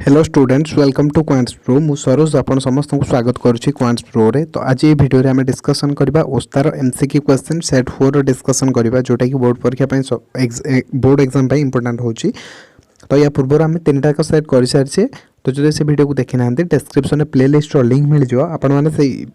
Hello students welcome to Quants Pro मु सरोज आपण समस्त को स्वागत करुच्ची क्वांट्स प्रो रे। तो आज ये वीडियो रे हमें डिस्कशन करबा ओस्तार एमसीक्यू क्वेश्चन सेट 4 रो डिस्कशन करबा जोटा कि बोर्ड परीक्षा पई बोर्ड एग्जाम पई इंपोर्टेंट होची। तो या पूर्व आम तीनटा का सेट कर सारी। तो जो से वीडियो को देखी ना डिस्क्रिप्शन में प्लेलिस्ट रो लिंक मिल जाओ आपण माने से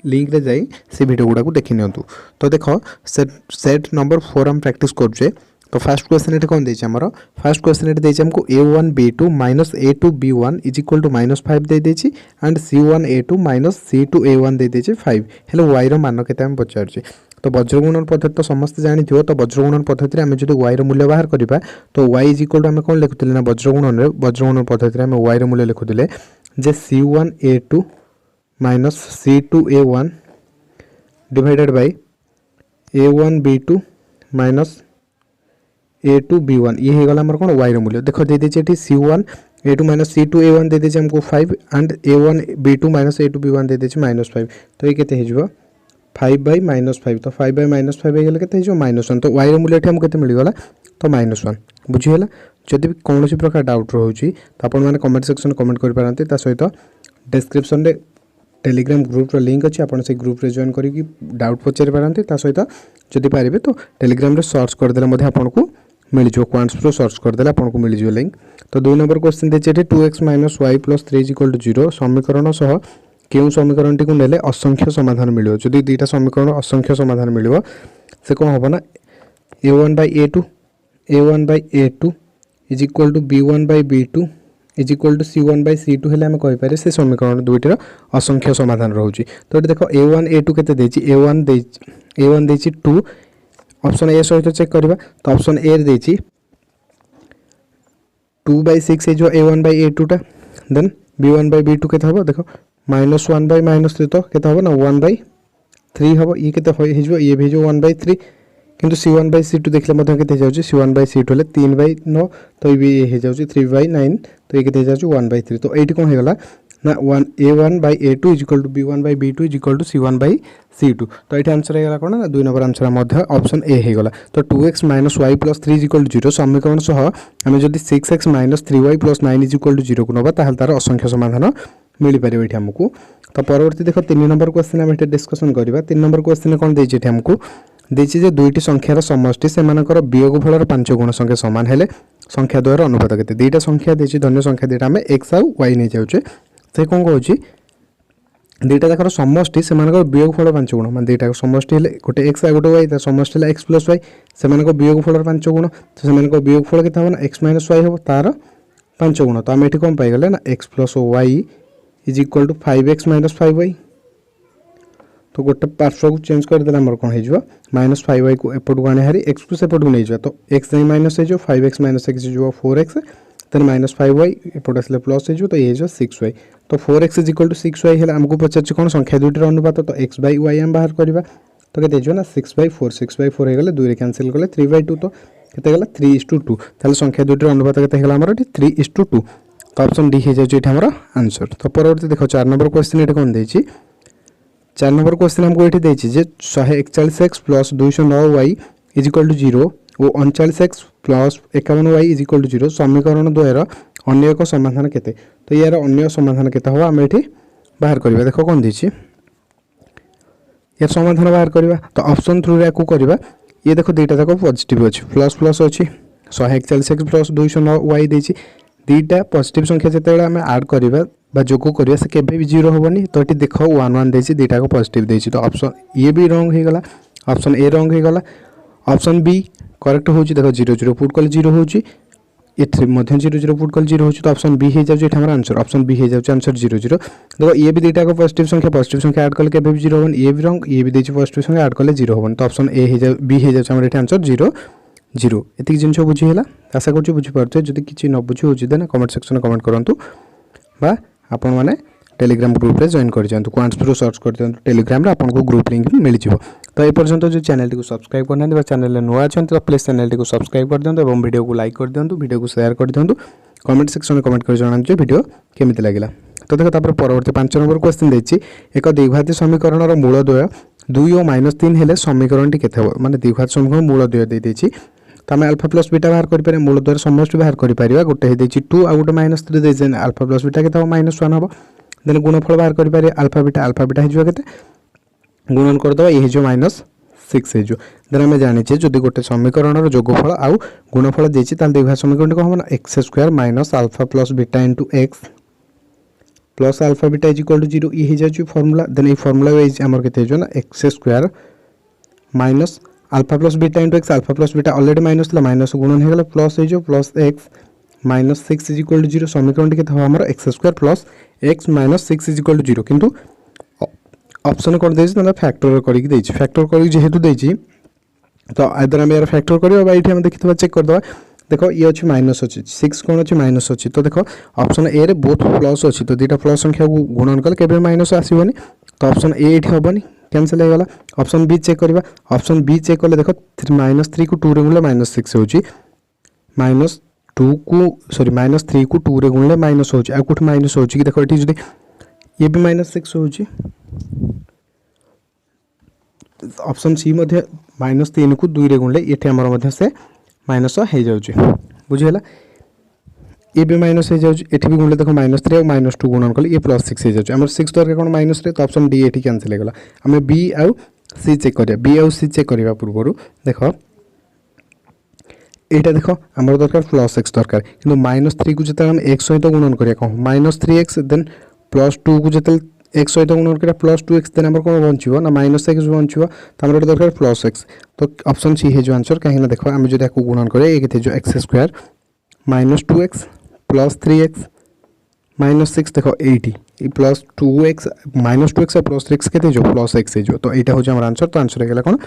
लिंक रे जाई से वीडियो गुडा को देखि नियंतु। तो देखो सेट नंबर 4 हम प्रैक्टिस करछे। तो फर्स्ट क्वेश्चन ये कौन देछि हमरो फर्स्ट क्वेश्चन ये देछि हमको a1 b2 minus a2 b1 is equal to -5 दे देछि and c1 a2 minus c2 a1 दे देछि 5 हेलो y रो मान केते हम पचारछि। तो वज्रगुणन पद्धति तो समस्त जानि थियो। तो वज्रगुणन पद्धति रे हम जदि y रो मूल्य बाहर करबा तो y इज इक्वल टू हम कोन लिखुतिले ना वज्रगुणन पद्धति रे हम y रो मूल्य लिखुतिले जे c1 a2 minus c2 a1 divided by a1 b2 minus a2 b1 ये हो गला हमर कोन y रो मूल्य देखो दे देछि एठी c1 a2 minus c2 a1 दे देछि हमको 5 and a1 b2 minus a2 b1 दे देछि -5। तो ये केते हिजबो 5 बाय -5। तो 5 बाय -5 हे गेले केते हिजबो -1। तो y रो मूल्य एठी हम केते मिल गला तो -1 बुझी होला। जदि भी कोनोसी प्रकार डाउट रहउची तो आपण माने कमेंट सेक्शन कमेंट करि पारंती। ता सहित डिस्क्रिप्शन रे टेलीग्राम ग्रुप रो लिंक अछि आपण से ग्रुप रे जॉइन करी कि डाउट पचारि पारंती। ता सहित जदि पारिबे तो टेलीग्राम रे सर्च कर देले मध्ये आपण को मिल जो क्वांट्स प्रो सर्च कर देले आपन को मिल जो लिंक। तो 2 नंबर क्वेश्चन देछि एठी 2x - y + 3 = 0 समीकरण सह केउ समीकरण टी को नेले असंख्य समाधान मिलियो। जदि दुईटा समीकरण असंख्य समाधान मिलियो से कोन होबो ना a1/a2 = b1/b2 = c1/c2 हेले हम कहि पारे से समीकरण दुईटर असंख्य समाधान रहउची। तो एठी देखो a1 a2 केते देछि a1 देछि 2 ऑप्शन ए सहित चेक करबा। तो ऑप्शन ए रे देछि 2/6 हे जो a1/a2 टा देन b1/b2 केते हबो देखो -1/-3 तो केते हबो ना 1/3 हबो। ई केते हे जो ये भी जो 1/3 किंतु c1/c2 देखले मध्ये केते जाउची c1/c2 ले 3/9 तो ये हे जाउची 3/9 तो ये केते जाउची 1/3। तो एठी कोन हे गला ना a1/a2 = b1/b2 = c1/c2। तो एठी आंसर हे गला कोन ना 2 नंबर आंसर मध्ये ऑप्शन ए हे गला। तो 2x - y + 3 = 0 समीकरण सह हम जदि 6x - 3y + 9 = 0 को नबा ताहाल तार असंख्य समाधान मिली परिबे एठी हमकु। तो परवर्ती देखो 3 नंबर क्वेश्चन हम एठी डिस्कशन करबा। 3 नंबर क्वेश्चन कोन देछि एठी हमकु देछि जे दुईटी संख्यार समष्टि सेमानकर वियोगफलर 5 गुण संख्या समान हेले संख्या द्वयर अनुपात केते। दुईटा संख्या देछि धन्य संख्या देटा हम x और y नै जाउचे से कोन कहउची दुईटा जाकर समष्टि सेमानकर वियोगफल 5 गुण मान दुईटा समष्टि हेले गोटे x आ गोटे y ता समष्टि हेले x + y सेमानकर वियोगफलर 5 गुण। तो सेमानकर वियोगफल केते हबो ना x - y हबो तार 5 गुण। तो हम एठी कोन पाइ गेले ना x + y = 5x - 5y। तो गोटे पार्श्व को चेंज कर देला हमर कोन हे जो -5y को एपट गाने हारी x को सेपट को नै जो। तो x नै माइनस हे जो 5x - x जो 4x देन -5y एपट असले प्लस हे जो तो ये जो 6y। तो 4x = 6y हेला हमको पचाछ कोन संख्या दुईटर अनुपात। तो x/y हम बाहर करबा तो केते जो ना 6/4 6/4 हे गेले 2 रे कैंसिल करले 3/2 तो केते गेला 3:2 ताले संख्या दुईटर अनुपात केते गेला हमर 3:2। तो ऑप्शन डी हे जाय एठी हमर आंसर। तो परवर्ती देखो 4 नंबर क्वेश्चन एठी कोन देछि 4 नंबर क्वेश्चन हमको एठी देछि जे 141x + 209y = 0 और 39x + 51y = 0 समीकरण द्वयर अन्य एक समाधान केते। तो यार अन्य समाधान केते हो हम एठी बाहर करबा। देखो कोन देछि यार समाधान बाहर करबा। तो ऑप्शन थ्रू रे को करबा ये देखो दुईटा तक पॉजिटिव अछि प्लस प्लस अछि 141x + 209y देछि दुईटा पॉजिटिव संख्या जते हम ऐड करबा बा जोको करिया से केबे भी 0 होबनी। तो एठी देखो 1 1 देछि दुईटा को पॉजिटिव देछि। तो ऑप्शन ये भी रॉन्ग हे गला ऑप्शन ए रॉन्ग हे गला। ऑप्शन बी करेक्ट होची देखो 0 0 पुट कल 0 होची ए3 मध्य 0 0 पुट कल 0 होची। तो ऑप्शन बी हे जाउ एठी हमर आंसर ऑप्शन बी हे जाउ आंसर 0 0। देखो ये भी दुईटा को पॉजिटिव संख्या ऐड करले केबे भी 0 होबनी ये भी रॉन्ग ये भी देछि पॉजिटिव संख्या ऐड करले 0 होबनी। तो ऑप्शन ए हे जाउ बी हे जाउ हमर एठी आंसर 0 0। एतिक जिंस बुझी हैला आशा करछु बुझी पारछे। जदि किछि न बुझी होची देना कमेंट सेक्शन में कमेंट करंतु बा आपण माने टेलीग्राम ग्रुप रे जॉइन कर जंतु क्वांट्स प्रो सर्च कर दियंतु टेलीग्राम रे आपन को ग्रुप लिंक मिल जिवो। तो ए पर्यंत जो चैनल को सब्सक्राइब करना बा चैनल ले नुआ छन तो प्लीज चैनल को सब्सक्राइब कर दियंतु एवं वीडियो को लाइक कर दियंतु वीडियो को शेयर कर दियंतु कमेंट सेक्शन में कमेंट कर जणान जे वीडियो केमिति लागिला। तो देखो तापर परवर्ती 5 नंबर क्वेश्चन देछि एक द्विघाती समीकरण रो मूल द्वय 2 और -3 हेले समीकरण टी केते हो माने द्विघात समीकरण मूल द्वय दे देछि। तो आम अल्फा प्लस बीटा बाहर कर मूल द्वारा समष्टि बाहर कर गोटे देती 2 आ गोटे -3 देते अल्फा प्लस बीटा के -1 हम देन गुणफल बाहर कर अल्फा बीटा हो गुणन करदे ये -6 हो देन आम जाने जदि गोटे समीकरण जोगफल आउ गुणफल देती द्विघात समीकरण कौन हम ना x² minus alpha plus beta into X plus alpha beta is equal to 0 ये हो फर्मूला देन ये फर्मूला वाइज आमर के ना x² minus alpha plus beta into X alpha plus beta already minus ला माइनस गुणन हो प्लस हो plus X -6 is equal to 0 समीकरण के हम x² plus X -6 is equal to 0 किंतु ऑप्शन कर देछि ना फैक्टर करिक देछि फैक्टर करिक जेहेतु देछि तो आदर हम यार फैक्टर करियो बा एठी हम देखितबा चेक कर दबा देखो ये अछि माइनस अछि 6 कोन अछि माइनस अछि तो देखो ऑप्शन ए रे बोथ प्लस अछि तो दुटा प्लस संख्या को गुणन कले केबे माइनस आसीबनी तो ऑप्शन ए एठी होबनी कैंसिल हो गला ऑप्शन बी चेक करबा ऑप्शन बी चेक करले देखो -3 को 2 रे गुणले -6 होछि -2 को सॉरी -3 को 2 रे गुणले माइनस होछि आ कुठ माइनस होछि कि देखो एठी जदी ये भी -6 होछि ऑप्शन सी मध्य -3 को 2 रे गुणले एठी हमर मध्य से माइनस हो जाउछि बुझियला ये भी माइनस हो जाउछि एठी भी गुणले देखो -3 और -2 गुणन कले ये +6 हो जाउछि हमर 6 दरके कोन माइनस रे तो ऑप्शन डी एठी कैंसिल हो गला हमें बी और सी चेक करिया बी और सी चेक करबा पूर्वरु देखो एटा देखो हमर दरकार +x दरकार किंतु -3 को जते हम x सहित गुणन करिया कहू -3x देन +2 को जते x सहित गुणन करिया +2x देन हमर कोन बंचिबो ना -x बंचिबो त हमर दरकार +x तो ऑप्शन सी हे जो आंसर काहे ना देखो हम जदि को गुणन करे ए केते जो x² -2x +3x -6 देखो 80 +2x -2x और +3x केते जो +x हे जो तो एटा हो जो हमर आंसर तो आंसर हे गेला कोन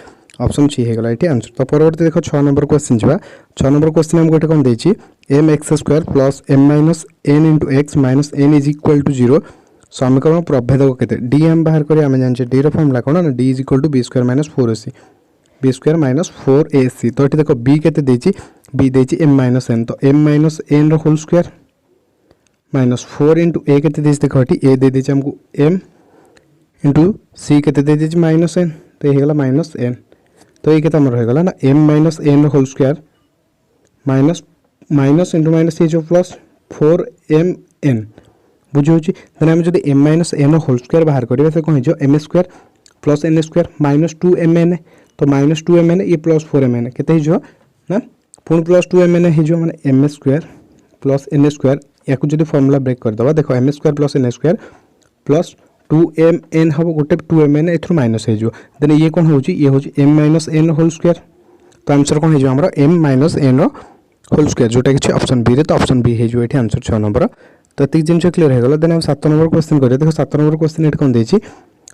ऑप्शन सी हे गेला एटी आंसर तो परवर्ती देखो 6 नंबर क्वेश्चन जबा 6 नंबर क्वेश्चन हम गोटे कोन देछि mx² + m - n * x - n is equal to 0 समीकरण प्रभेदक केते d हम बाहर करी हम जान d रो फॉर्मूला कोन ना d = b² - 4ac b² - 4ac तो एटी देखो b केते देछि b देछि m - n तो m - n रो होल स्क्वायर -4 * a केते देछि देखो एटी a दे देछि हमको m * c केते दे देछि -n तो ये हेगला -n तो ये केते हमर हेगला ना m - n रो whole square minus minus into minus ये जो प्लस 4mn बुझे होची देन हम जदी m - n होल स्क्वायर बाहर करिवे से कोन जो m² + n² -2mn तो -2mn ये +4mn केते जो ना पुन +2mn हे जो माने m² + n² याकु जदी फार्मूला ब्रेक कर दबा देखो m² + n² प्लस 2mn हबो गोटे 2mn एथु माइनस हे जो देन ये कोन होची ये होची m - n होल स्क्वायर तो आंसर कोन हे जो हमरा m - n होल स्क्वायर जोटा कि ऑप्शन बी रे तो ऑप्शन बी हे जो एठी आंसर 6 नंबर तो एतिक जिंस क्लियर हे गला देन हम 7 नंबर क्वेश्चन करिया देखो 7 नंबर क्वेश्चन एठ कोन देछि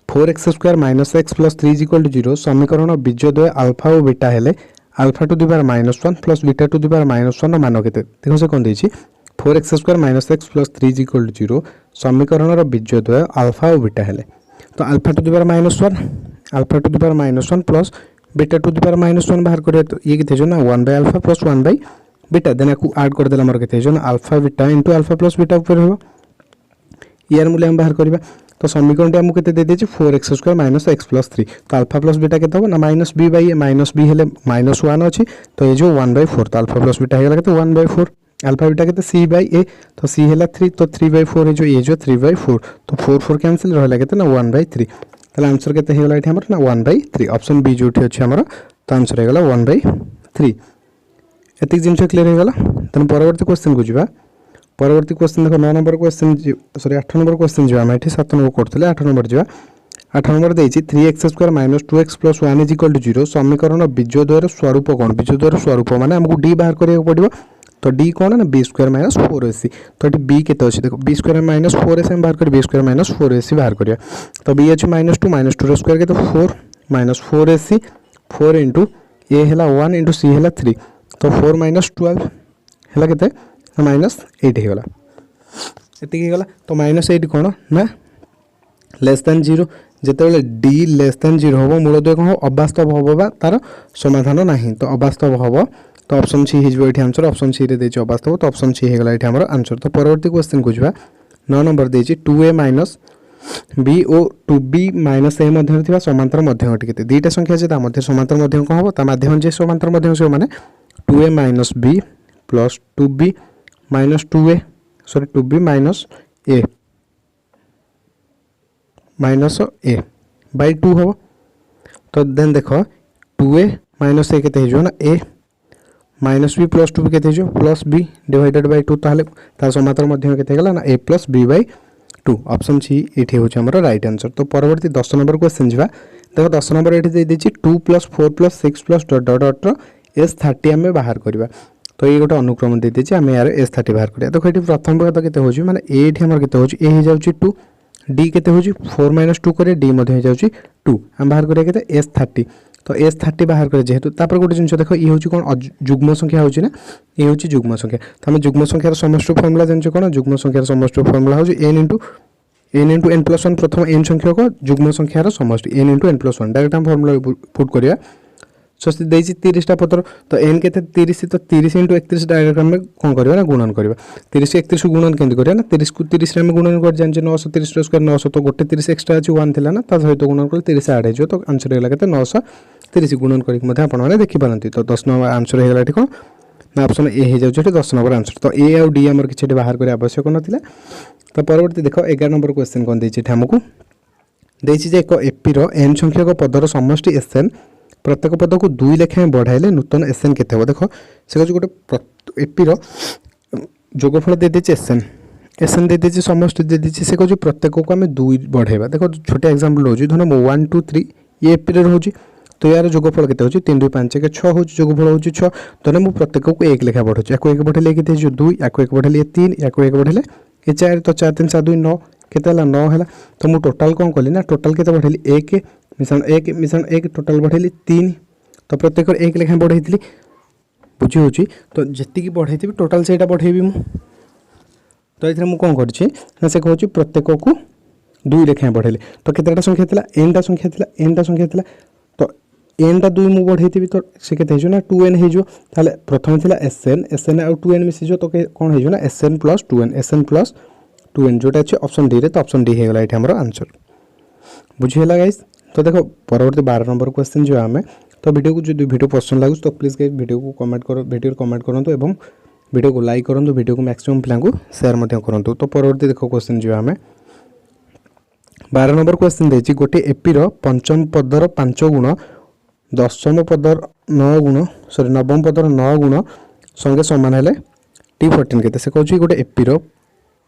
4x² - x + 3 = 0 समीकरण बीजद्वय अल्फा और बीटा हेले alpha two the power -1 plus beta two the power -1 रो मान केते देखो से कोन देछि 4x² - x + 3 = 0 समीकरण रो बीजद्वय अल्फा और बीटा हेले तो alpha two the power -1 alpha two the power -1 plus beta two the power -1 बाहर करिया तो ये केते जो ना 1/α + 1/ बीटा देन को ऐड कर देला हमर केते जो ना alpha beta * alpha plus beta ऊपर हो यार मूल्य हम बाहर करबा तो समीकरण हम केते दे देछि 4x² - x + 3 तो अल्फा प्लस बीटा केते हो ना -b हेले -1 अछि तो ये जो 1/4 तो अल्फा प्लस बीटा हेला केते 1/4 अल्फा बीटा केते c/a तो c हेला 3 तो 3/4 है जो ये जो 3/4 तो 4 कैंसिल रहला केते ना 1/3 तले आंसर केते हेला एठी हमर ना 1/3 ऑप्शन बी जोठी अछि हमर तो आंसर हेला 1/3 एतिक जिंस क्लियर हे गला तन परवर्ती क्वेश्चन को जिबा परवर्ती क्वेश्चन देखो 9 number question sorry 8 number question जिबा हम एठी 7 नंबर करथले 8 नंबर जिबा 8 नंबर देछि 3x² - 2x + 1 = 0 समीकरण बीजद्वय रो स्वरूप कोन बीजद्वय रो स्वरूप माने हमको d बाहर करिया पड़िबो तो d कोन ना b² - 4ac तो एठी b केते अछि देखो b² - 4ac हम बाहर कर b² - 4ac बाहर करिया तो b अछि -2 रो स्क्वायर केते 4 -4ac 4 * a हेला 1 * c हेला 3 तो 4 - 12 हेला केते -8 हे गला एति हे गला तो -8 कोन ना less than 0 जेतेबेले d less than 0 होबो मूलद्वय कोन अवास्तव होबो बा तार समाधान नाही तो अवास्तव होबो तो ऑप्शन सी हे जो एठी आंसर ऑप्शन सी रे देछि अवास्तव तो ऑप्शन सी हे गला एठी हमर आंसर तो परवर्ती क्वेश्चन को जिबा 9 नंबर देछि 2a - b O 2b - a मध्य थिबा समांतर मध्यम केते दुईटा संख्या जे ता मध्य समांतर मध्यम कोन होबो ता माध्यम जे समांतर मध्यम से माने 2a minus B plus 2b minus 2a sorry 2b minus A minus A by 2 हम। तो देन देख 2a माइनस ए केते हो ना ए माइनस बी प्लस 2b केते हो प्लस बी डिवाइडेड बाय 2 ताहले तार समांतर मध्य केते गला ना a plus B by 2 option C एठी होछ हमर राइट आंसर। तो परवर्ती 10 नंबर क्वेश्चन जिबा देखो 10 नंबर एठी दे देछि 2 + 4 + 6 + डॉट डॉट डॉट S30 हमें बाहर करबा। तो ये गोटे अनुक्रम दे देछि हमें यार S30 बाहर करिया। देखो एठी प्रथम बात केते होछि माने a एठी हमर केते होछि a हे जाउछि 2 d केते होछि 4 - 2 करे d मध्ये हे जाउछि 2 हम बाहर करिया केते S30। तो S30 बाहर करे जेहेतु तापर गोटे जिंस देखो ये होछि कोन जुग्म संख्या होछि ना ये होछि जुग्म संख्या। तो हम जुग्म संख्यार समष्टि फॉर्मूला जानछो कोन जुग्म संख्यार समष्टि फॉर्मूला होछि n * n+1 प्रथम n संख्या को जुग्म संख्यार समष्टि n * n+1 डायरेक्ट हम फॉर्मूला पुट करिया। सस्ती देछि 30 टा पत्र तो n केते 30 तो 30 * 31 डायरेक्ट हम कोन करबा ना गुणन करबा। 30 * 31 गुणन केंति करिया ना 30 को 30 रे हम गुणन कर जानछे 930 रो स्क्वायर 900 तो गोटे 30 एक्स्ट्रा अछि 1 थिला ना ता सहित गुणन कर 30 ऐड हेजो तो आंसर हेला केते 930 गुणन करिक मध्ये आपण माने देखि पारंती। तो 10 नंबर आंसर हेला एठी कोन ना ऑप्शन ए हे जाउछ एठी 10 नंबर आंसर। तो ए और डी हमर किछटे बाहर करे आवश्यक नथिला। तो परवर्ती देखो 11 नंबर क्वेश्चन कोन देछि एठी हमकु देछि जे एक एपी रो n संख्यक पदर समष्टि एसएन प्रत्येक पद को 2 लेखा बढ़ाइले नूतन एसएन केते हो। देखो से गोटे एपी रो जोगफल दे देछि एसएन दे देछि समष्टि दे देछि से कहू प्रत्येक को हमें 2 बढ़ाइबा। देखो छोटे एग्जांपल होछि धन 1 2 3 ये एपी रे होछि तो यार जोगफल केते होछि 3 2 5 1 6 होछि जोगफल होछि 6 धन मु प्रत्येक को 1 लेखा बढ़ौछि याको 1 बढ़ेले केते जो 2 याको 1 बढ़ेले 3 याको 1 बढ़ेले ये 4 तो 4 3 7 2 9 केते हला 9 हला। तो मु टोटल कोन कली ना टोटल केते बढ़ेली 1 मिशन 1 टोटल बढ़ेली 3 तो प्रत्येक 1 लेखा बढ़ेइतली बुझी होछि। तो जति की बढ़ेइतबी टोटल सेटा बढ़ेबी मु। तो इथरे मु कोन करछि ना से कहूछि प्रत्येक को 2 लेखा बढ़ेले तो केतेटा संख्या थिला n टा संख्या थिला तो n टा 2 मु बढ़ेइतबी तो से केते हेजो ना 2n हेजो ताले प्रथम थिला sn और 2n मिसिजो तो कोन हेजो ना sn + 2n जोटा अछि ऑप्शन डी रे। तो ऑप्शन डी हे गेला एठी हमरो आंसर बुझी होला गाइस। तो देखो परवर्ती 12 नंबर क्वेश्चन जो हमें तो वीडियो को जो वीडियो पसंद लागुस तो प्लीज गाइस वीडियो को कमेंट करो वीडियो कमेंट करंतु एवं वीडियो को लाइक करंतु वीडियो को मैक्सिमम पिला को शेयर मध्य करंतु। तो परवर्ती देखो क्वेश्चन जो हमें 12 नंबर क्वेश्चन देछि गोटे एपी रो पंचम पदर 5 गुण दशम पदर 9 गुण सॉरी नवम पदर 9 गुण संगे समान हेले t14 केते से कहउछि गोटे एपी रो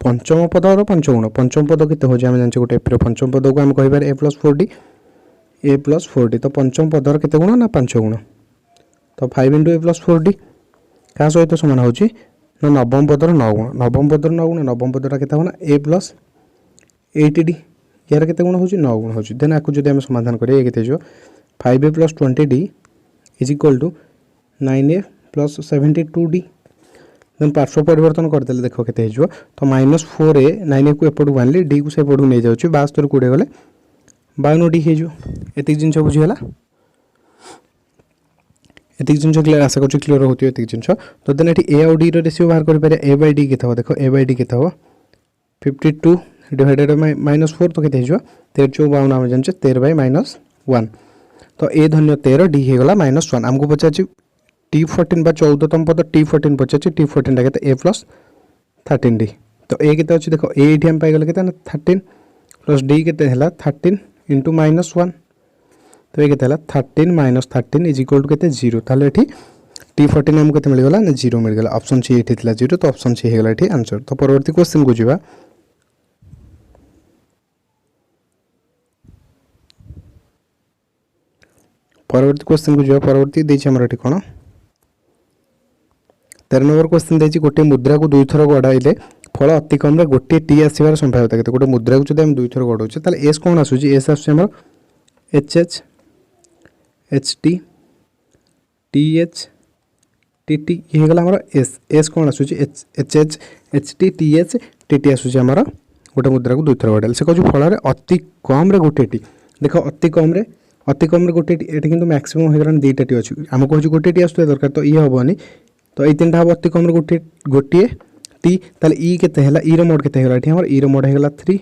पंचम पदर 5 गुण पंचम पद केते हो जे हम जानछे गोटे एपी रो पंचम पद को हम कहिबार a + 4d तो पंचम पदर केते गुण ना 5 गुण तो 5 * a + 4d का सहित समान होछि ना नवम पदर 9 गुण नवम पदर केते हो ना a + 8d यार केते गुण होछि 9 गुण होछि। देन आकु जदि हम समाधान करिए केते जो 5a + 20d = 9a + 72d then पार्श्व परिवर्तन कर देले देखो केते हेजो तो -4a 9a को एपडू आनली d को से एपडू नै जाउछि 72 कुडे गले 52d हेजो। एतिक जिंस बुझी हला एतिक जिंस क्लियर आशा करछु क्लियर होतियो एतिक जिंस। तो देन एठी a और d रो रेशियो बाहर करि पारे a/d केते हो देखो a/d केते हो 52 डिवाइडेड बाय -4 तो केते हेजो 13 हम जानछे 13/-1 तो a धन्य 13 d हे गला -1 हमको पचाछि t14 बा 14तम पद t14 पचाछि t14 टा केते a + 13d तो a केते अछि देखो a एठी हम पाइ गेल केते ना 13 + d केते हला 13 * -1 तो ये केते हला 13 - 13 = केते 0 ताले एठी t14 हमको केते मिल गला ना 0 मिल गला ऑप्शन सी एठी थिला 0 तो ऑप्शन सी हे गला एठी आंसर। तो परवर्ती क्वेश्चन को जिबा परवर्ती देछि हमर एठी कोन 13 नंबर क्वेश्चन देछि गोटे मुद्रा को 2 थर गडाइले फल अति कम रे गोटे टी आसीबार संभावना केते गोटे मुद्रा को जदि हम 2 थर गडौछे ताले एस कोन आसुची एस आसुची हमर एचएच एचटी टीएच टीटी ये गला हमर एस एस कोन आसुची एचएच एचटी टीएच टीटी आसुची हमर गोटे मुद्रा को 2 थर गडाइले से कहू फल रे अति कम रे गोटे टी देखो अति कम रे गोटे टी एठी किंतु मैक्सिमम हेगरन 2टा टी अछि हम कहू गोटे टी आसु दरकार तो ई होबनी तो ए तीनटा अति कम रे गोटे टी ताले ई केते हला ई रो मोड केते हला एठी हमर ई रो मोड हेगला 3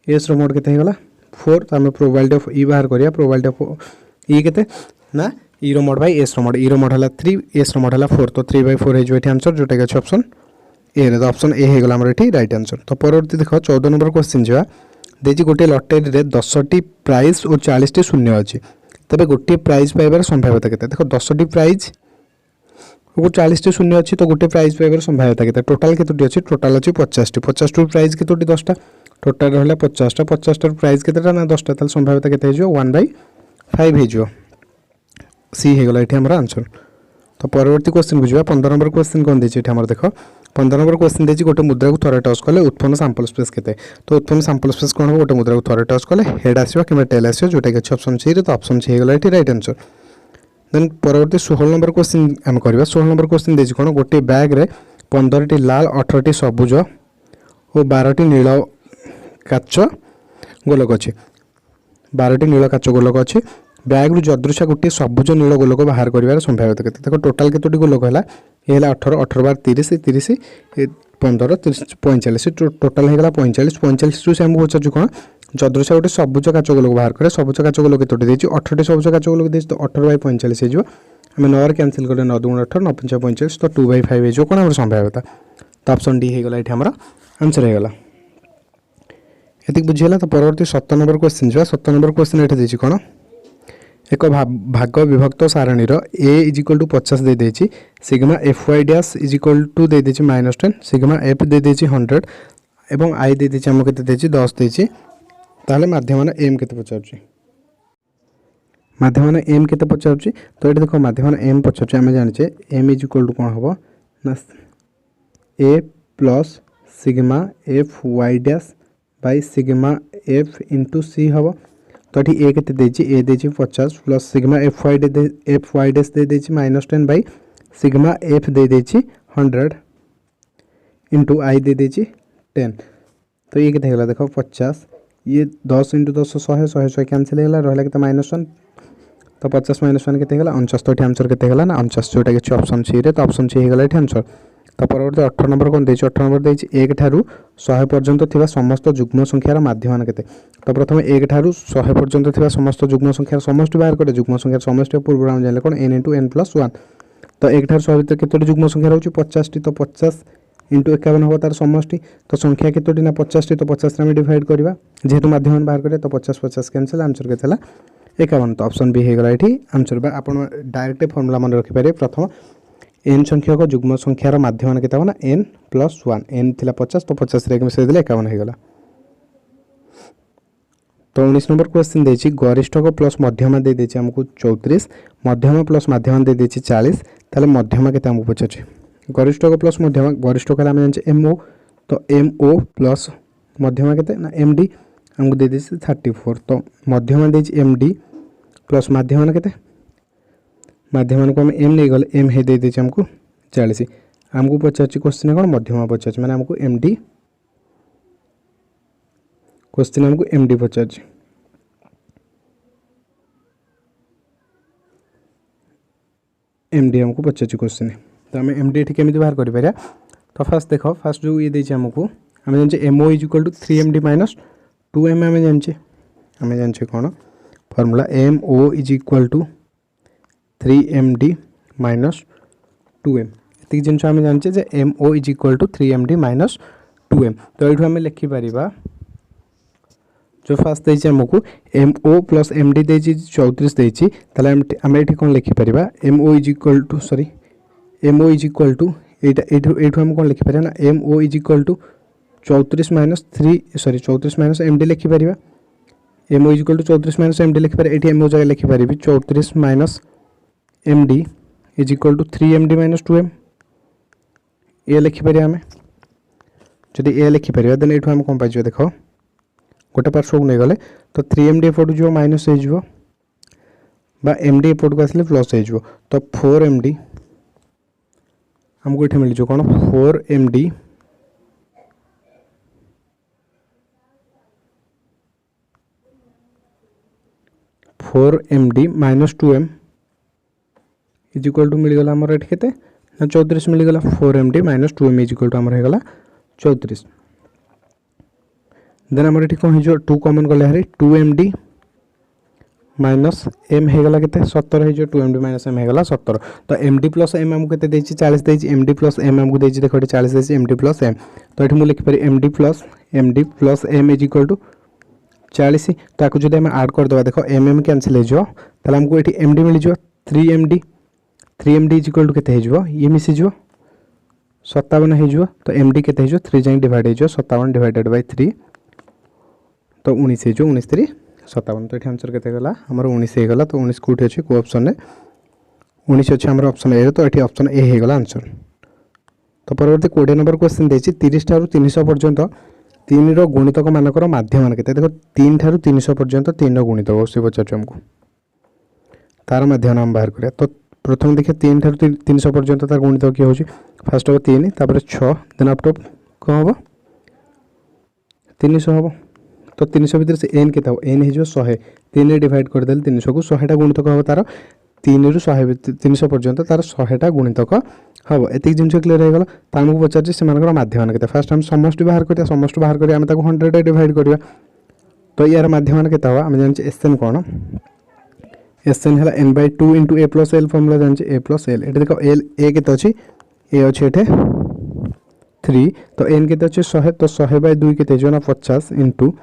एस रो मोड केते हेगला 4 तो हम प्रोबेबिलिटी ऑफ ई बाहर करिया प्रोबेबिलिटी ऑफ ई केते ना ई रो मोड बाय एस रो मोड, ई रो मोड है 3 एस रो मोड है 4 तो 3/4 हो आंसर जोटा कि ऑप्शन ए रे। तो ऑप्शन ए हो गला हमर एठी राइट आंसर। तो परवर्ती देखो 14 नंबर क्वेश्चन जा देजी गोटे लॉटरी रे 10टी प्राइज और 40टी शून्य अछि तबे गोटे प्राइज पाइबार संभाव्यता केते देखो 10टी प्राइज और 40टी शून्य अछि तो गोटे प्राइज पाइबार संभाव्यता केते टोटल केतोटी अछि टोटल अछि 50टी 50 टू प्राइज केतोटी 10टा टोटल रहला 50टा 50 टा प्राइज केतेटा ना 10टा ताल संभाव्यता केते हिजो 1/5 हिजो सी हे गला एठी हमर आंसर। तो परवर्ती क्वेश्चन बुझिबा 15 नंबर क्वेश्चन कोन देछि एठी हमर देखो 15 नंबर क्वेश्चन देछि गोटे मुद्रा को थरे टच कले उत्पन्न सैंपल स्पेस केते तो उत्पन्न सैंपल स्पेस कोन हो गोटे मुद्रा को थरे टच कले हेड आसीबा किबा टेल आसीबा जोटा कि ऑप्शन सी रे। तो ऑप्शन सी हे गला एठी राइट आंसर। देन परवर्ती 16 नंबर क्वेश्चन हम करबा 16 नंबर क्वेश्चन देछि कोन गोटे बैग रे 15टी लाल 18टी सबुज और 12टी नील काच गोलक अछि 12टी नील काच गोलक अछि बैग रु जदृशा गोटे सबुज नील गोलक बाहर करिवार संभाव्यता केते देखो टोटल केतोटी गोलक हला ए हला 18 18 बार 30 30 15 30 45 टोटल हे गला 45 45 रु से हम पचार छु कोन जदृशा गोटे सबुज काच गोलक बाहर करे सबुज काच गोलक केतोटी देछि 18टी सबुज काच गोलक देछि तो 18/45 हे जो हम 9 रे कैंसिल करे 9 2 18 9 5 45 तो 2/5 हे जो कोन हमर संभाव्यता। तो ऑप्शन डी हे गला एठी हमरा आंसर हे गला एतिक बुझियला। तो परवर्ती 17 नंबर क्वेश्चन जो 17 नंबर क्वेश्चन एठी देछि कोन एक भाग विभक्त सारणी रो a = 50 दे देछि सिग्मा fy डैश = दे देछि -10 सिग्मा f दे देछि 100 एवं i दे देछि हम केते देछि 10 देछि ताले माध्यमान m केते पचाउछि माध्यमान m केते पचाउछि। तो एठी देखो माध्यमान m पचाउछि हम जानि m = कोन हबो ना a plus sigma fy dash by sigma f * c हबो। तो ये ए केते देछि ए देछि 50 प्लस सिग्मा fy डैश दे देछि -10 बाय सिग्मा f दे देछि 100 इनटू i दे देछि 10। तो ये केते हला देखो 50 ये 10 * 10 100 100 100 कैंसिल हला रहला केते -1 तो 50 - 1 केते हला 49। तो आंसर केते हला ना 49 जोटा कि ऑप्शन सी रे। तो ऑप्शन सी हे गला एठी आंसर। तो परवर्ती 18 नंबर कोन देछि 18 नंबर देछि 1 ठारू 100 पर्यंत थिबा समस्त जुग्म संख्यार माध्यमान केते। तो प्रथम 1 ठारू 100 पर्यंत थिबा समस्त जुग्म संख्यार समष्टि बाहर करे जुग्म संख्यार समष्टि पूर्व हम जानले कोन n * n + 1 तो 1 ठारू 100 भीतर केतोटी जुग्म संख्या रहउछि 50 टी तो 50 * 51 हो तार समष्टि तो संख्या केतोटी ना 50 टी तो 50 रे हम डिवाइड करबा जेहेतु माध्यमान बाहर करे तो 50 50 कैंसिल आंसर केतला 51। तो ऑप्शन बी हे गला एठी आंसर बा आपण डायरेक्ट फार्मूला मन रखि पारे प्रथम n संख्यक जुग्म संख्यार माध्यमान केता ना n + 1 n थिला 50 तो 50 रे मिसै देले 51 हे गला। तो 19 नंबर क्वेश्चन देछि गरिष्ठक प्लस मध्यमा दे देछि हमकु 34 मध्यमा प्लस माध्यमा दे देछि 40 ताले मध्यमा केता हमकु पछछि गरिष्ठक प्लस मध्यमा गरिष्ठक हम जानि mo तो mo प्लस मध्यमा केते ना md हमकु दे देछि 34 तो मध्यमा देछि md प्लस माध्यमा केते माध्यमान को हम m नहीं गले m हे दे देछि हमकु 40 हमकु पछछि क्वेश्चन कोन मध्यमा पछछि माने हमकु md क्वेश्चन हमको md पछछि md हमको पछछि क्वेश्चन तो हम md एठी केमिति बाहर करि परिया। तो फर्स्ट देखो फर्स्ट जो ये देछि हमकु हम जानि mo = 3md - 2m हम जानि कोन फार्मूला mo = 3md - 2m एति जिंस हम जानि जे mo = 3md - 2m। तो एठु हम लिखि परिबा जो फास्ट देछि हमकु mo + md देछि 34 देछि तले हम एठी कोन लिखि परिबा mo = एटा एठु हम कोन लिखि परिबा ना mo = 34 - 3 34 - md लिखि परिबा mo = 34 - md लिखि परिबा एठी mo जगह लिखि परिबी 34 - md = 3md - 2m ए लिखि परिबा हम जदि ए लिखि परिबा देन एठु हम कोन पाइजो देखो गोटे पार्श्व को नहीं गले तो 3md एपट जो माइनस हो जिवो बा md एपट को आसले प्लस हो जिवो तो 4md हमको एठी मिल जो कोन 4md - 2m = मिल गला हमर एठी केते ना 34 मिल गला 4md - 2m = हमर हे गला 34। देन हमर एठी कोन हिजो 2 कॉमन गले हरे 2md माइनस एम होगा के 17 हो 2md माइनस एम होगा 17 तो md प्लस एम आमको के 40 देती md प्लस एम आमको देती देखो 40 देती md प्लस एम तो ये मुझे लिखिपारि md plus M is equal to 40 ताको जब आम आड करदे देख एम एम कैनसल हो आमको ये md मिल जाए 3md इज इक्वल टू के ये मिसीज 57 हो तो md के 3 जाए डिवाइड हो 57 डिवाइडेड बाय 3 तो 19 हो 19 3 57 तो ये आंसर के गला आमर 19 होगा तो 19 कौटी अच्छे को ऑप्शन में 19 अच्छे आम ऑप्शन ए तो ये ऑप्शन ए होगा आंसर। तो परवर्ती 20 नंबर क्वेश्चन देखिए 30 ठारू 300 पर्यंत 3 रो गुणितक मानकर माध्यम के देखो 3 ठारू 300 पर्यंत 3 रो गुणितक से पचार आमको तार माध्यम आम बाहर करा तो प्रथम देखिए 3 ठारू 300 पर्यंत तार गुणितक किए हो फास्ट हम 3 तापर 6 देन आफ्टर कौन हम 300 हम तो 300 भितर से एन के एन हो 100 3 डिवाइड करदे 300 को 100टा गुणितक हम तार 3 रु 100 300 पर्यंत तार 100टा गुणितक हम एतिक जिन क्लीयर हो गला तो आमको पचार से माध्यम के फास्ट हम समष्टि बाहर करिया समष्टि बाहर करिया 100 डिवाइड करिया तो यार माध्यम के आम जान एसएन कौन एसएन है n/2 इंटू ए प्लस एल फर्मुला जान ए प्लस एल ये देख एल ए के अच्छी ए अच्छे ये 3 तो एन के अच्छे 100 तो 100/2 के ना 50 इंटू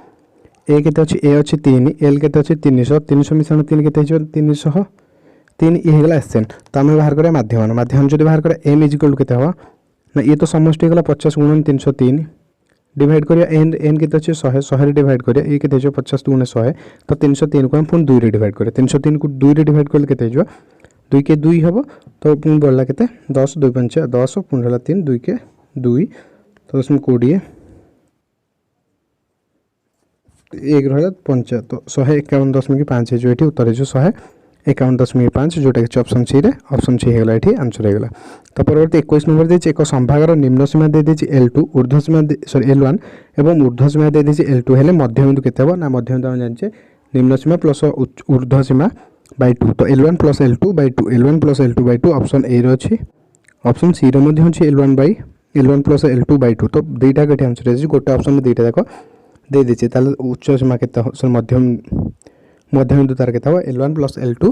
ए के अच्छी ए अच्छी 3 एल के अच्छी 300 300 मिश्रण 3 के 300 3 ये होगा एसएन तो आम बाहर करा माध्यम जो बाहर करा एम इज इक्वल टू के ना ये तो समष्टि होगा 50 गुणन 303 डिवाइड करिया एन के अच्छे 100 100 डिवाइड करिया ये के 50 गुणे 100 तो 303 को हम पुणी 2 डिवाइड करिया 303 को 2 डिवाइड कले के 2 के 2 हम तो पुणी बढ़ला के 10 2 5 10 पुणी है 3 2 के 2 तो 10 20 एक रहा 5 तो 151.5 जो ये उत्तर हो 151.5 जोटा कि ऑप्शन सी होगा ये आंसर होगा। तो परवर्ती 21 नंबर देखिए एक संभागर निम्न सीमा दे देछि L2 ऊर्ध्व सीमा सॉरी L1 एवं ऊर्ध्व सीमा दे देछि L2 हेले मध्यबिंदु केते हो ना मध्यबिंदु हम जानिछे निम्न सीमा प्लस ऊर्ध्व सीमा बाय 2 तो L1 plus L2 by 2 L1 plus L2 by 2 option A रो अछि ऑप्शन सी रो मध्ये अछि L1 प्लस L2 बाय 2 तो दुईटा के आंसर अछि गोटे ऑप्शन में दुईटा देखो दे देछि ताले उच्च सीमा केते हो मध्यबिंदु तार के L1 plus L2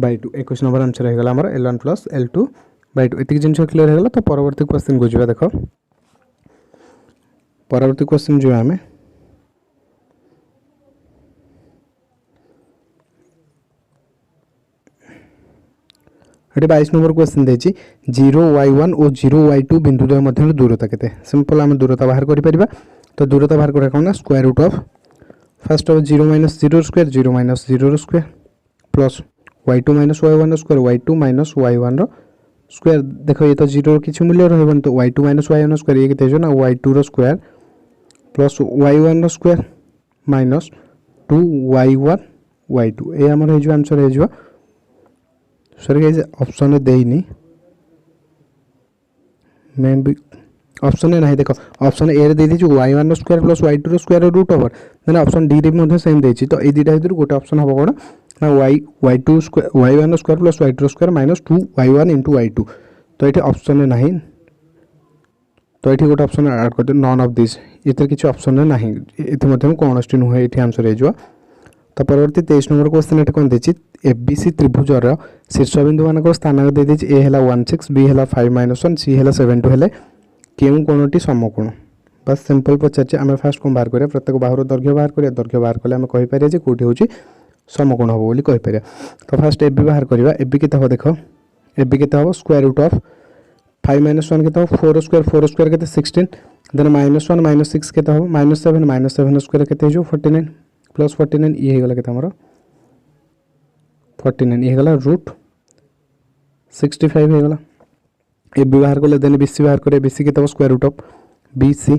by 2 21 number answer होगा आमर L1 plus L2 by 2 एतिक genus clear होगा। तो परवर्ती क्वेश्चन को जीवा देखो परवर्ती क्वेश्चन जो आमे ये 22 नंबर क्वेश्चन देछि 0y1 और 0y2 बिंदु द्वय मध्य दूरता केते सिंपल आम दूरता बाहर करि परिबा तो दूरता बाहर करा कोन square root of first of 0 minus 0 square 0 minus 0 square plus y2 minus y1 square y2 minus y1 square देखो ये तो 0 किसी मूल्य रहबन तो y2 माइनस y1 स्क्वायर ये केते जो ना y2 square plus y1 square minus 2y1 y2 ए हमर हे जो आंसर हे जो सॉरी गाइस ऑप्शन में देइनी मैं भी ऑप्शन ए नहीं देखो ऑप्शन ए रे दे दीजु y1 square plus y2 square root over then option D रे मध्ये सेम देछि तो ए दुटा हितरु गोटे ऑप्शन हबो कोन ना y2 square y1 square plus y2 square minus 2y1 into y2 तो एठी ऑप्शन में नहीं तो एठी गोटे ऑप्शन ऐड कर दे नॉन ऑफ दिस इतर किछि ऑप्शन में नहीं एथि मध्ये कोनस्टी नु है एठी आंसर हे जो। तो परवर्ती 23 नंबर क्वेश्चन एटा कोन देछि एबीसी त्रिभुजर शीर्षबिंदु मानक स्थान दे देछि ए हला 16 बी हला 5-1 सी हला 7-2 हेले केउ कोनटी समकोण बस सिंपल पचार आम फास्ट कौन बाहर करिया प्रत्येक बाहर दैर्घ्य बाहर कले आम कहि परिया जे कोठी होछि समकोण हबो बोली कहि परिया। तो फास्ट एबी बाहर करिया एबी केते हो देखो एबी केते हो स्क्वायर रूट ऑफ 5-1 केते हो 4 स्क्वायर केते 16 देन -1 -6 केते हो -7 स्क्वायर केते जो 49 प्लस 49 ये हे गला केते हमरो 49 ये गला रूट 65 हे गला ए बी बाहर कले देन बीसी बाहर करे बीसी के स्क्वायर रूट ऑफ बीसी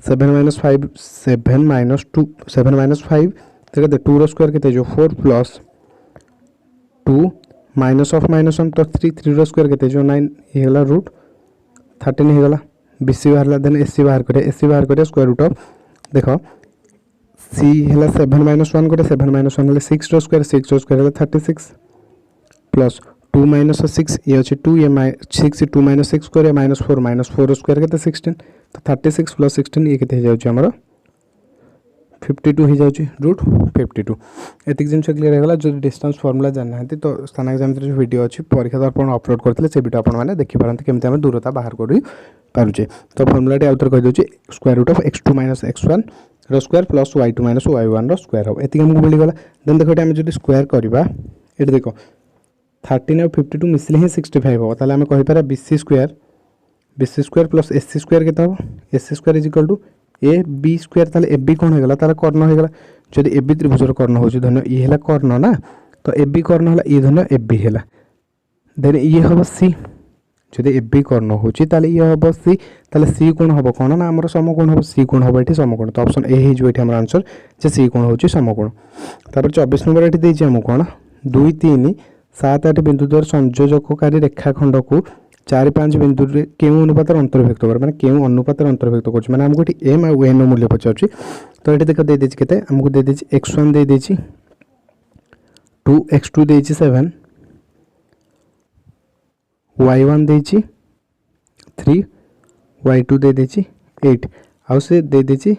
7 - 5 7 - 2 7 - 5 तो 2 रो स्क्वायर केते जो 4 प्लस 2 माइनस ऑफ -1 तो 3 रो स्क्वायर केते जो 9 ये गला रूट 13 हे गला बीसी बाहर देन एसी बाहर करे स्क्वायर रूट ऑफ देखो सी हेला 7 - 1 करे 7 - 1 हेले 6 रो स्क्वायर हेला 36 प्लस 2 - 6 ये अच्छे 2 ये 6 2 - 6 स्क्वायर -4 स्क्वायर के 16 तो 36 प्लस 16 ये केते जाउछ हमरो 52 हो जाउची √52 एतिक जिनस क्लियर होगा। जो डिस्टेंस फॉर्मूला जानना तो स्थानिक ज्यामिति जो वीडियो अच्छी परीक्षा दर्पण अपलोड करते से वीडियो आपने देखिपारते केमती आम दूरता बाहर कर पारुचे। तो फर्मुलाटी आउथर कहीदे square root of x2 minus x1 रो square plus y2 minus y1 रो स्क्वायर हम एतिक हमको मिलगला। देन देखो आम जो स्क्वायर करवा ये देख 13 और 52 मिसले ही 65 हम ताले आम कहीपर BC square plus AC square के हम AC square is equal to AB square ताले AB कौन होगा तार कर्ण होगा। जदि AB त्रिभुजर कर्ण हो धन्य ये है कर्ण ना तो AB कर्ण है ये धन्य AB है देन ये हम C जदि AB कर्ण हो ये हम C ताले C कोण हम कौन ना आम समकोण हम C कोण हम ये समकोण। तो ऑप्शन ए हो आंसर जे C कोण हो समकोण। तापर 24 नंबर ये देछि हम कौन 2 3 7 8 बिंदु द्वारा संयोजककारी रेखाखंड को 4 5 बिंदु क्यों अनुपात अंतर्भुक्त कर माने क्यों अनुपात अंतर्भुक्त कर माने हमको एम और एन मूल्य पचार। तो ये देख दे देछि केते हमको दे देछि x1 दे देछि 2 x2 देछि 7 y1 देछि 3 y2 दे देछि 8 आउ से दे देछि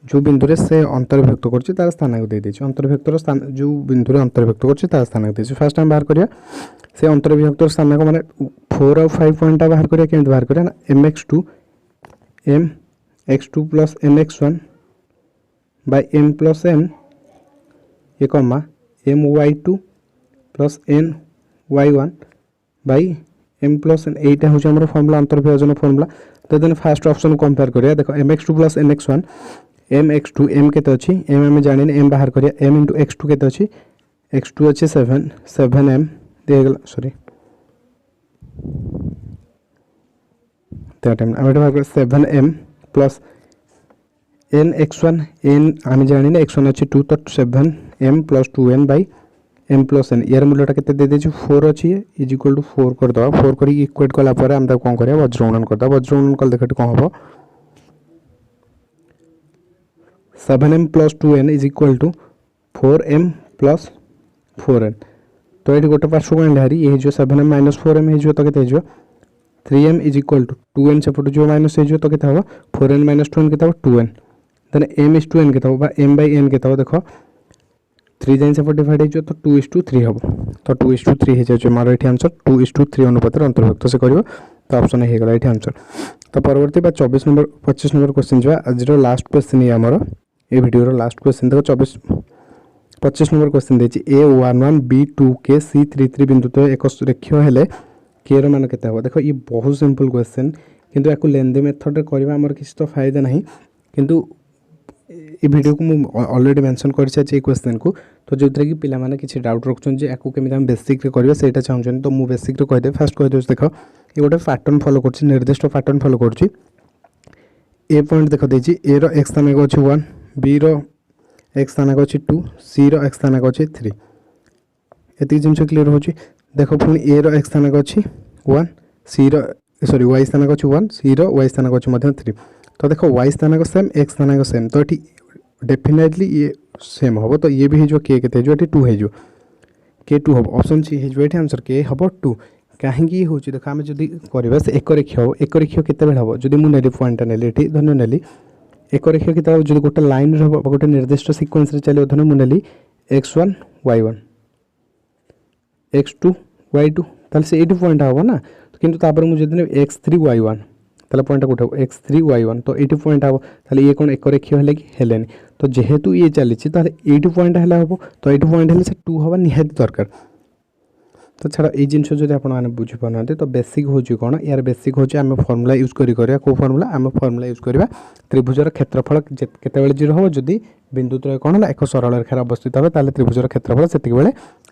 जो बिंदु रे से अंतर्भुक्त करछि तार स्थान को दे देछि अंतर्भुक्तर स्थान जो बिंदु रे अंतर्भुक्त करछि तार स्थान को देछि। फर्स्ट टाइम बाहर करिया से अंतर्भुक्तर स्थान को माने 4 और 5 पॉइंट बाहर करिया केमति बाहर करिया ना mx2 mx2 plus mx1 by m plus n ये comma my2 plus ny1 by m plus n एटा हो हमर फार्मूला अंतर्विभाजन फार्मूला। तो देन फर्स्ट ऑप्शन को कंपेयर करिया देखो mx2 plus mx1 mx2 m केते अछि m हम जानि m बाहर करिया m * x2 केते अछि x2 अछि 7m दे गेल सॉरी दैट टाइम हम बाहर कर 7m plus n x1 n हम जानि x1 अछि 2 तो 7m plus 2n by m plus n यार मूल्यटा केते दे देछु 4 अछि इज इक्वल टू 4 कर दो 4 करी इक्वेट कला पर हम ता कोन करिया वज्रगुणन कर दो वज्रगुणन कल देखट कोन हबो 7m plus 2n is equal to 4m plus 4n। तो ये गोटे पार्श्व गुणन हारी ये जो 7m माइनस 4m हे जो तो केते जो 3m is equal to 2n सेपट जो माइनस हे जो तो केते हबो 4n माइनस 2n केते हबो 2n then m is to n केते हबो बा m by n केते हबो देखो 3 जाइन सेपट डिवाइड हे जो तो 2:3 हबो। तो 2:3 हे जाय मारो एठी आंसर 2:3 अनुपात अंतर्भुक्त से करिवो। तो ऑप्शन हे गेला एठी आंसर। तो परवर्ती बा 24 नंबर 25 नंबर क्वेश्चन जवा आज रो लास्ट क्वेश्चन ही हमरो ए वीडियो रो लास्ट क्वेश्चन देखो 25 नंबर क्वेश्चन देछि a11 b2 के c33 बिंदु तो एक रेखीय हेले के रो मान केते हबो। देखो ये बहुत सिंपल क्वेश्चन किंतु याकू लेंदी मेथड रे करबा हमर किछ तो फायदा नहीं किंतु ये वीडियो को मु ऑलरेडी मेंशन कर छै क्वेश्चन को। तो जो कि पिला माने किछ डाउट रखछन जे याकू केमिति हम बेसिक रे करबा सेटा चाहछन तो मु बेसिक रे कह दे फर्स्ट कह दे देखो ये गोटे पैटर्न फॉलो करछि निर्दिष्ट पैटर्न फॉलो करछि। ए पॉइंट देखो देछि ए रो x स्थान को अछि 1 b रो x स्थान को अछि 2 c रो x स्थान को अछि 3 एति जिंस क्लियर होछि। देखो पुनी ए रो x स्थान को अछि 1 c रो सॉरी y स्थान को अछि 1 c रो y स्थान को अछि मध्य 3। तो देखो y स्थान को सेम x स्थान को सेम तो एठी डेफिनेटली ये सेम होबो। तो ये भी है जो k केते जो एठी 2 है जो k 2 होबो ऑप्शन सी है जो एठी आंसर k होबो 2 काहेकि होछि देखो हम जदी करबा से एक रेखीय केते बेल होबो जदी मु नेली पॉइंट नेली एठी धन्य नेली एक रेखीय केते जदी गोटे लाइन रहबो गोटे निर्दिष्ट सीक्वेंस रे चलियो धन्य मु नेली x1 y1 x2 y2 ताले से 80 पॉइंट होबो ना किंतु तापर मु जदी x3 y1 ताले पॉइंट कोठो x3 y1 तो 80 पॉइंट होबो ताले ये कोन एक रेखीय हेले कि हेलेनी। तो जेहेतु ये चली ताले 80 पॉइंट हला होबो तो 80 पॉइंट हेले से 2 होबा निहाती दरकार। तो छाड़ा ये जिनस जो आप बुझी पाना तो बेसिक हो कौन यार बेसिक हो आम फर्मुला यूज करा को फर्मुला आम फर्मुला यूज करवा त्रिभुजर क्षेत्रफल केते 0 हम जदि बिंदु त्रय कौन ना एक सरल रेखार अवस्थित हे ताले त्रिभुजर क्षेत्रफल से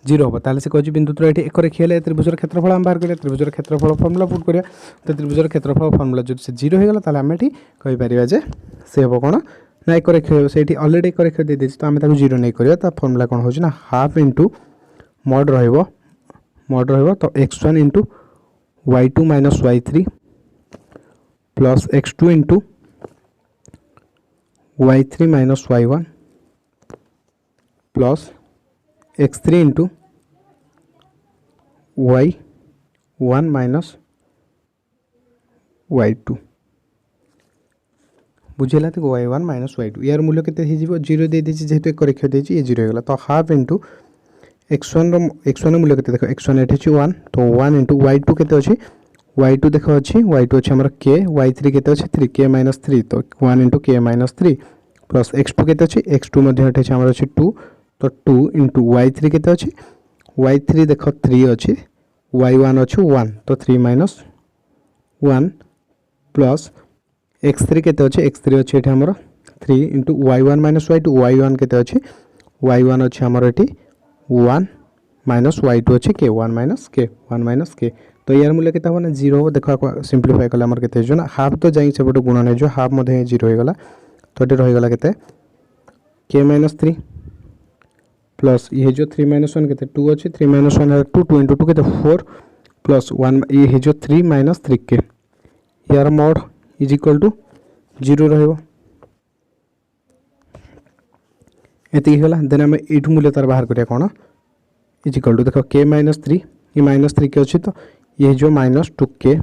0 हम ताले से कहछि बिंदु त्रय एक रेखीय हेले त्रिभुजर क्षेत्रफल आम बाहर करिया त्रिभुजर क्षेत्रफल फर्मुला पुट करिया। तो त्रिभुजर क्षेत्रफल फर्मुला जदि से 0 हो गला ताले आम एठी कहि परिबा जे से हम कौन ना एक रेखीय से एठी ऑलरेडी एक रेखीय दे देछि तो आम ताको 0 नहीं करिया। ता फर्मुला कौन होछि ना हाफ इनटू मॉड रहइबो मॉड रहिबो तो x1 into y2 minus y3 plus x2 into y3 minus y1 plus x3 into y1 minus y2 बुझेगा तो y1 माइनस y2 यार मूल्य केते हे जीवो 0 दे देछि जेहेतु एक रेखा देछि ये 0 हो गला तो हाफ इनटू x1 मूल्य केते देखो x1 एठी छि 1 तो 1 इनटू y2 केते अछि y2 देखो अछि y2 अछि हमर k y3 केते अछि 3 k माइनस 3 तो 1 into k minus 3 plus x2 केते अछि x2 मध्ये एठी हमर अछि 2 तो 2 इनटू y3 केते अछि y3 देखो 3 अछि y1 अछि 1 तो 3 माइनस 1 प्लस x3 केते अछि x3 अछि एठी हमर 3 into y1 minus y2 y1 केते अछि y1 अछि हमर एठी 1 माइनस y2 अछि k 1 माइनस k तो यार मूल्य केते होना 0 हो देखो सिंपलीफाई कले हमर केते जो ना हाफ तो जाई से बड गुणन है जो हाफ मध्ये 0 हो गला तो एटे रहि गला केते k माइनस 3 प्लस ये जो 3 माइनस 1 केते 2 अछि 3 माइनस 1 है 2 2 इनटू 2 केते 4 प्लस 1 ये जो 3 माइनस 3 k यार मोड इज इक्वल टू 0 रहइबो एति होला देन हम एठु मूल्य तार बाहर करिया कोन इज इक्वल टू देखो k माइनस 3 ये माइनस 3 के अछि तो ये जो minus 2k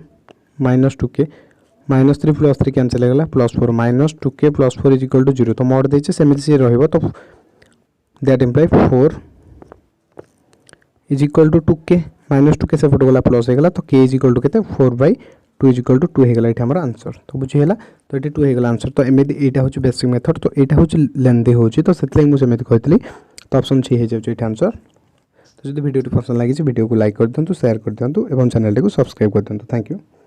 minus 3 plus 3 cancel हो गला plus 4 minus 2k plus 4 is equal to 0 तो मोड देछि सेमिति से रहइबो तो that imply 4 is equal to 2k minus 2k से फट गला प्लस हो गला तो k इज इक्वल टू केते 4/2 इज इक्वल टू 2 हो गला एठी हमर आंसर तो बुझी हैला तो एठी 2 हो गला आंसर तो एमिति एटा होची बेसिक मेथड तो एटा होची लेंथी होची तो सेतले मु सेमिति कहतली तो ऑप्शन 6 हे जाउची एठी आंसर तो जदि वीडियो पसंद लागी वीडियो को लाइक कर दिंतु शेयर कर दिंतु एवं चैनल को सब्सक्राइब कर दिंतु थैंक यू।